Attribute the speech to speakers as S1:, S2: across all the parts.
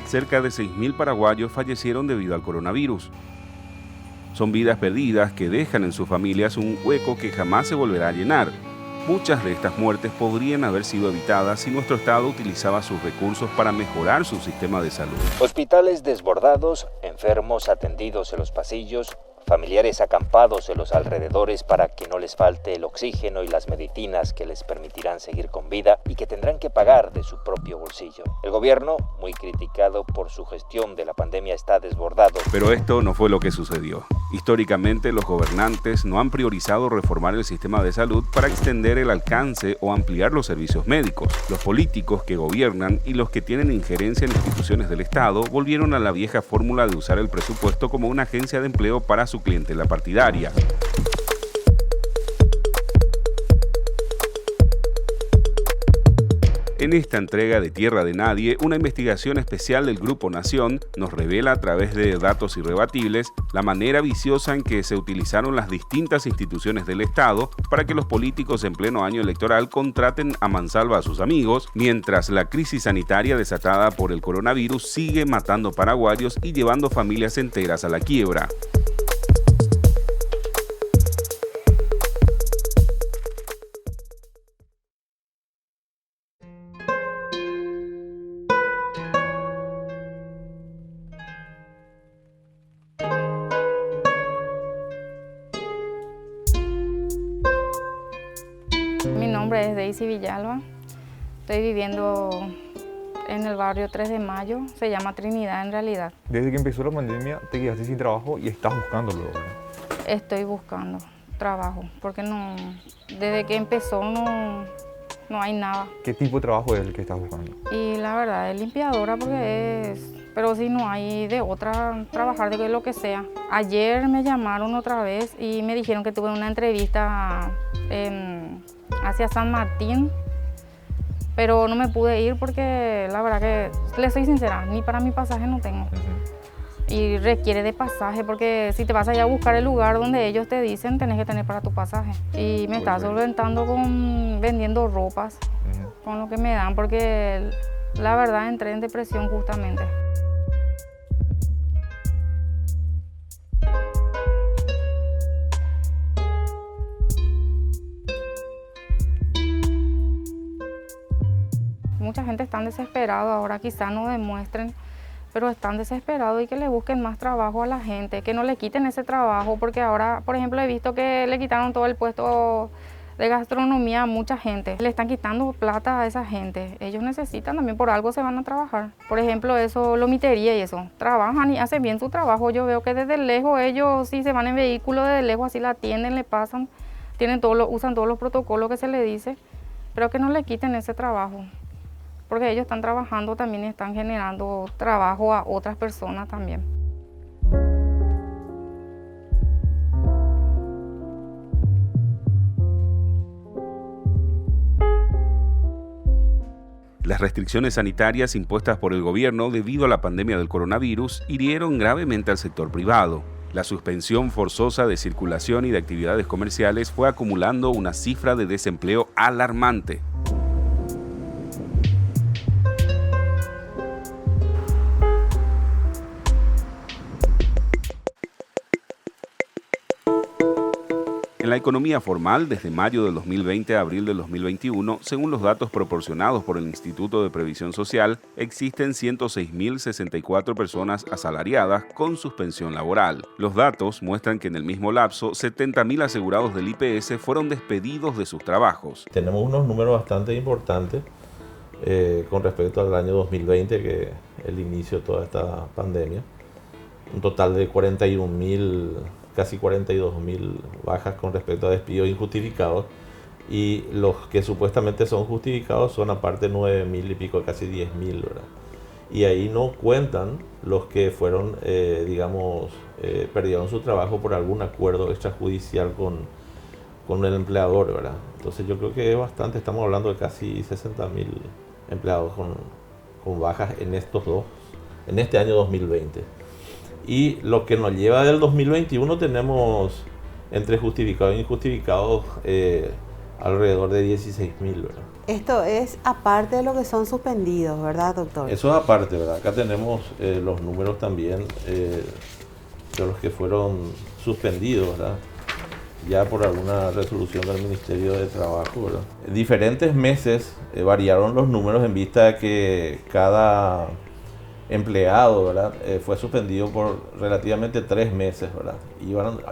S1: cerca de 6.000 paraguayos fallecieron debido al coronavirus. Son vidas perdidas que dejan en sus familias un hueco que jamás se volverá a llenar. Muchas de estas muertes podrían haber sido evitadas si nuestro Estado utilizaba sus recursos para mejorar su sistema de salud.
S2: Hospitales desbordados, enfermos atendidos en los pasillos, familiares acampados en los alrededores para que no les falte el oxígeno y las medicinas que les permitirán seguir con vida y que tendrán que pagar de su propio bolsillo. El gobierno, muy criticado por su gestión de la pandemia, está desbordado.
S1: Pero esto no fue lo que sucedió. Históricamente, los gobernantes no han priorizado reformar el sistema de salud para extender el alcance o ampliar los servicios médicos. Los políticos que gobiernan y los que tienen injerencia en instituciones del Estado volvieron a la vieja fórmula de usar el presupuesto como una agencia de empleo para su clientela partidaria. En esta entrega de Tierra de Nadie, una investigación especial del Grupo Nación nos revela a través de datos irrebatibles la manera viciosa en que se utilizaron las distintas instituciones del Estado para que los políticos en pleno año electoral contraten a mansalva a sus amigos, mientras la crisis sanitaria desatada por el coronavirus sigue matando paraguayos y llevando familias enteras a la quiebra.
S3: Mi nombre es Daisy Villalba, estoy viviendo en el barrio 3 de Mayo, se llama Trinidad en realidad.
S4: Desde que empezó la pandemia te quedaste sin trabajo y estás buscándolo, ¿verdad?
S3: Estoy buscando trabajo, porque desde que empezó no hay nada.
S4: ¿Qué tipo de trabajo es el que estás buscando?
S3: Y la verdad es limpiadora pero si no hay de otra, trabajar de lo que sea. Ayer me llamaron otra vez y me dijeron que tuve una entrevista hacia San Martín, pero no me pude ir porque la verdad que, les soy sincera, ni para mi pasaje no tengo. Y requiere de pasaje porque si te vas allá a buscar el lugar donde ellos te dicen, tenés que tener para tu pasaje. Y me está solventando vendiendo ropas, con lo que me dan, porque la verdad entré en depresión justamente. Mucha gente está desesperada ahora, quizás no demuestren, pero están desesperados y que le busquen más trabajo a la gente, que no le quiten ese trabajo, porque ahora, por ejemplo, he visto que le quitaron todo el puesto de gastronomía a mucha gente. Le están quitando plata a esa gente. Ellos necesitan también, por algo se van a trabajar. Por ejemplo, eso, lomitería y eso. Trabajan y hacen bien su trabajo. Yo veo que desde lejos ellos, si se van en vehículo, desde lejos así la atienden, le pasan, usan todos los protocolos que se le dice, pero que no le quiten ese trabajo. Porque ellos están trabajando, también están generando trabajo a otras personas también.
S1: Las restricciones sanitarias impuestas por el gobierno debido a la pandemia del coronavirus hirieron gravemente al sector privado. La suspensión forzosa de circulación y de actividades comerciales fue acumulando una cifra de desempleo alarmante. En la economía formal, desde mayo del 2020 a abril del 2021, según los datos proporcionados por el Instituto de Previsión Social, existen 106.064 personas asalariadas con suspensión laboral. Los datos muestran que en el mismo lapso, 70.000 asegurados del IPS fueron despedidos de sus trabajos.
S5: Tenemos unos números bastante importantes con respecto al año 2020, que es el inicio de toda esta pandemia. Un total de 41.000, casi 42.000 bajas con respecto a despidos injustificados, y los que supuestamente son justificados son aparte 9.000 y pico, casi 10.000, ¿verdad? Y ahí no cuentan los que fueron, perdieron su trabajo por algún acuerdo extrajudicial con el empleador, ¿verdad? Entonces yo creo que es bastante, estamos hablando de casi 60.000 empleados con bajas en este año 2020. Y lo que nos lleva del 2021 tenemos entre justificados e injustificados alrededor de 16.000, ¿verdad?
S6: Esto es aparte de lo que son suspendidos, ¿verdad, doctor?
S5: Eso es aparte, ¿verdad? Acá tenemos los números también de los que fueron suspendidos, ¿verdad? Ya por alguna resolución del Ministerio de Trabajo, ¿verdad? En diferentes meses variaron los números en vista de que cada empleado, ¿verdad? Fue suspendido por relativamente 3 meses, ¿verdad?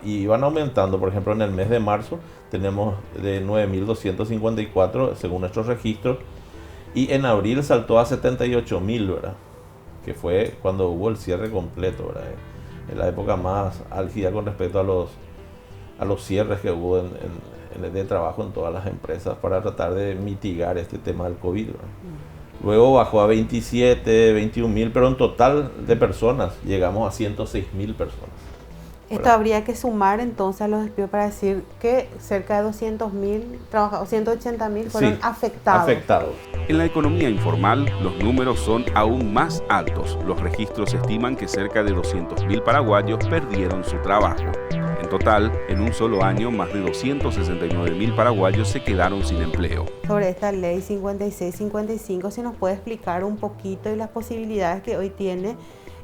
S5: Iban aumentando. Por ejemplo, en el mes de marzo tenemos de 9.254 según nuestros registros, y en abril saltó a 78.000, ¿verdad? Que fue cuando hubo el cierre completo, ¿verdad? En la época más álgida con respecto a los cierres que hubo de trabajo en todas las empresas para tratar de mitigar este tema del COVID, ¿verdad? Luego bajó a 27, 21.000, pero en total de personas llegamos a 106.000 personas.
S6: Esto habría que sumar entonces a los despidos para decir que cerca de 200.000 trabajadores, 180.000 fueron afectados.
S1: En la economía informal, los números son aún más altos. Los registros estiman que cerca de 200.000 paraguayos perdieron su trabajo. En total, en un solo año, más de 269.000 paraguayos se quedaron sin empleo.
S6: Sobre esta ley 56-55, si nos puede explicar un poquito y las posibilidades que hoy tiene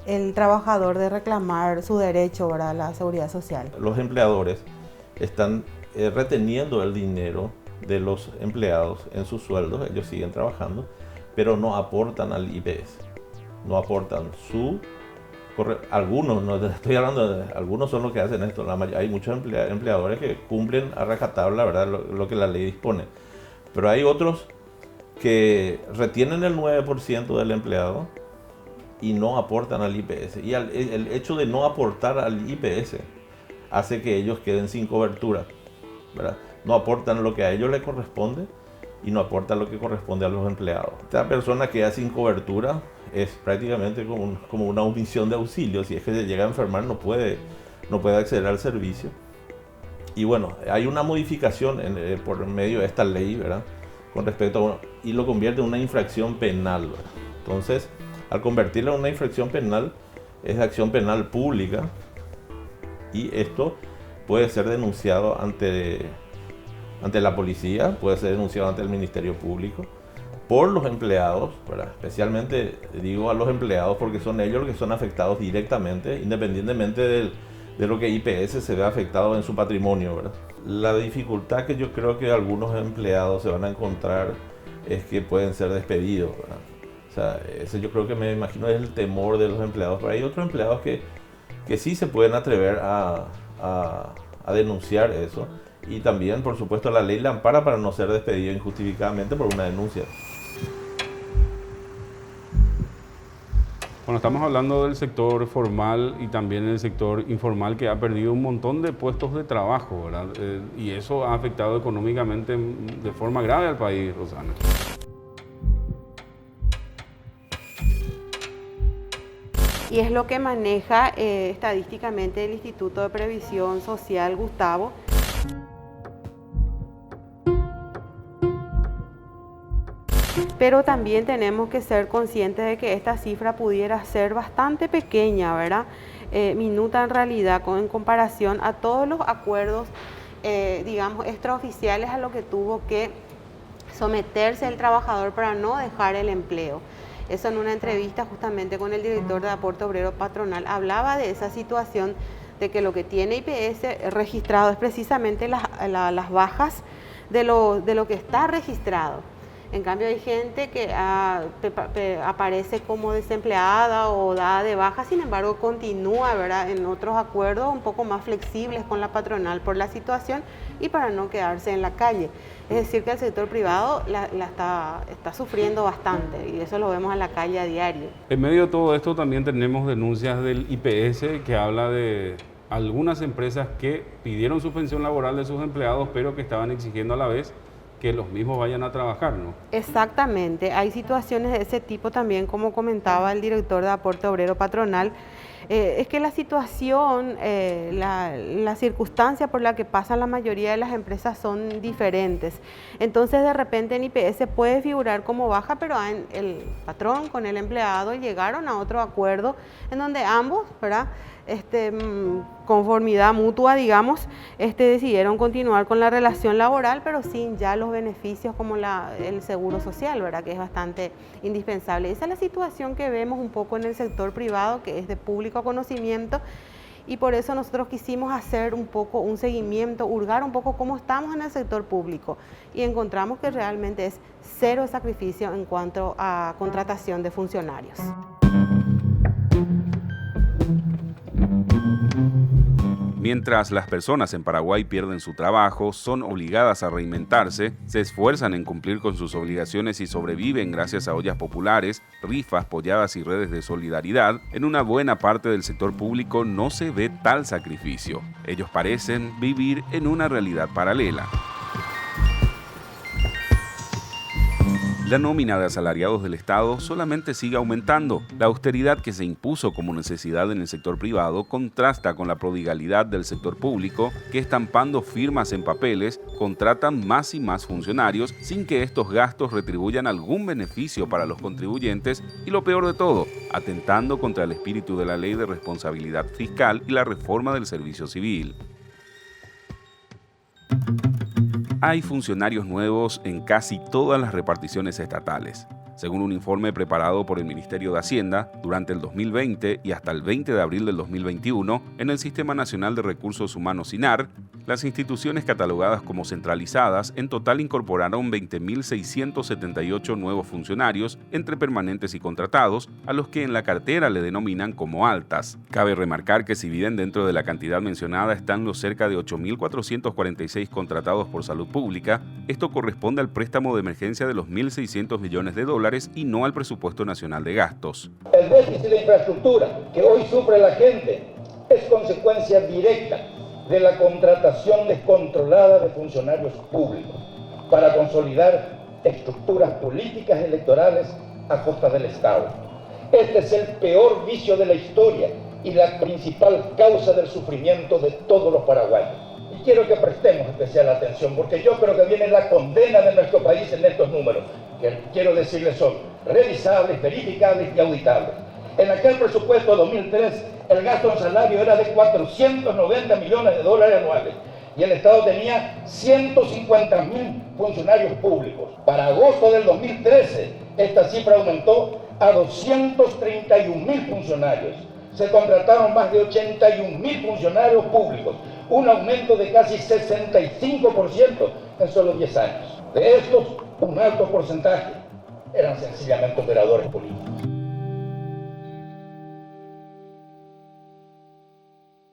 S6: el trabajador de reclamar su derecho a la seguridad social.
S5: Los empleadores están reteniendo el dinero de los empleados en sus sueldos, ellos siguen trabajando, pero no aportan al IPS, no aportan algunos, no estoy hablando de algunos, son los que hacen esto. Hay muchos empleadores que cumplen a rajatabla, ¿verdad?, lo que la ley dispone, pero hay otros que retienen el 9% del empleado y no aportan al IPS, y el hecho de no aportar al IPS hace que ellos queden sin cobertura, ¿verdad? No aportan lo que a ellos les corresponde y no aportan lo que corresponde a los empleados. Esta persona que queda sin cobertura es prácticamente como una omisión de auxilio. Si es que se llega a enfermar, no puede acceder al servicio. Y bueno, hay una modificación por medio de esta ley, ¿verdad?, con respecto y lo convierte en una infracción penal, ¿verdad? Entonces, al convertirla en una infracción penal, es de acción penal pública, y esto puede ser denunciado ante la policía, puede ser denunciado ante el Ministerio Público, por los empleados, ¿verdad? Especialmente digo a los empleados porque son ellos los que son afectados directamente, independientemente de lo que IPS se ve afectado en su patrimonio, ¿verdad? La dificultad que yo creo que algunos empleados se van a encontrar es que pueden ser despedidos, ¿verdad? O sea, ese yo creo que me imagino es el temor de los empleados, pero hay otros empleados que sí se pueden atrever a denunciar eso, y también, por supuesto, la ley la ampara para no ser despedido injustificadamente por una denuncia.
S1: Bueno, estamos hablando del sector formal y también el sector informal, que ha perdido un montón de puestos de trabajo, ¿verdad? Y eso ha afectado económicamente de forma grave al país, Rosana.
S6: Y es lo que maneja estadísticamente el Instituto de Previsión Social, Gustavo. Pero también tenemos que ser conscientes de que esta cifra pudiera ser bastante pequeña, ¿verdad? Minuta en realidad en comparación a todos los acuerdos, digamos, extraoficiales a lo que tuvo que someterse el trabajador para no dejar el empleo. Eso en una entrevista justamente con el director de Aporte Obrero Patronal hablaba de esa situación de que lo que tiene IPS registrado es precisamente las bajas de lo que está registrado. En cambio hay gente que aparece como desempleada o dada de baja, sin embargo continúa, ¿verdad?, en otros acuerdos un poco más flexibles con la patronal por la situación y para no quedarse en la calle. Es decir, que el sector privado está sufriendo bastante, y eso lo vemos en la calle a diario.
S1: En medio de todo esto también tenemos denuncias del IPS que habla de algunas empresas que pidieron suspensión laboral de sus empleados, pero que estaban exigiendo a la vez que los mismos vayan a trabajar, ¿no?
S6: Exactamente, hay situaciones de ese tipo también, como comentaba el director de Aporte Obrero Patronal, Es que la situación, la circunstancia por la que pasan la mayoría de las empresas son diferentes. Entonces de repente en IPS puede figurar como baja, pero el patrón con el empleado llegaron a otro acuerdo en donde ambos, ¿verdad? Conformidad mutua, digamos, decidieron continuar con la relación laboral, pero sin ya los beneficios como el seguro social, ¿verdad? Que es bastante indispensable. Esa es la situación que vemos un poco en el sector privado, que es de público conocimiento, y por eso nosotros quisimos hacer un poco un seguimiento, hurgar un poco cómo estamos en el sector público, y encontramos que realmente es cero sacrificio en cuanto a contratación de funcionarios.
S1: Mientras las personas en Paraguay pierden su trabajo, son obligadas a reinventarse, se esfuerzan en cumplir con sus obligaciones y sobreviven gracias a ollas populares, rifas, polladas y redes de solidaridad, en una buena parte del sector público no se ve tal sacrificio. Ellos parecen vivir en una realidad paralela. La nómina de asalariados del Estado solamente sigue aumentando. La austeridad que se impuso como necesidad en el sector privado contrasta con la prodigalidad del sector público, que estampando firmas en papeles, contratan más y más funcionarios sin que estos gastos retribuyan algún beneficio para los contribuyentes y, lo peor de todo, atentando contra el espíritu de la Ley de Responsabilidad Fiscal y la reforma del Servicio Civil. Hay funcionarios nuevos en casi todas las reparticiones estatales. Según un informe preparado por el Ministerio de Hacienda, durante el 2020 y hasta el 20 de abril del 2021, en el Sistema Nacional de Recursos Humanos SINAR, las instituciones catalogadas como centralizadas en total incorporaron 20.678 nuevos funcionarios, entre permanentes y contratados, a los que en la cartera le denominan como altas. Cabe remarcar que si bien dentro de la cantidad mencionada están los cerca de 8.446 contratados por Salud Pública, esto corresponde al préstamo de emergencia de los 1.600 millones de dólares y no al presupuesto nacional de gastos.
S7: El déficit de infraestructura que hoy sufre la gente es consecuencia directa de la contratación descontrolada de funcionarios públicos para consolidar estructuras políticas electorales a costa del Estado. Este es el peor vicio de la historia y la principal causa del sufrimiento de todos los paraguayos. Y quiero que prestemos especial atención, porque yo creo que viene la condena de nuestro país en estos números, que quiero decirles son revisables, verificables y auditables. En aquel presupuesto de 2003, el gasto en salario era de 490 millones de dólares anuales y el Estado tenía 150.000 funcionarios públicos. Para agosto del 2013, esta cifra aumentó a 231.000 funcionarios. Se contrataron más de 81.000 funcionarios públicos, un aumento de casi 65% en solo 10 años. De estos, un alto porcentaje eran sencillamente operadores políticos.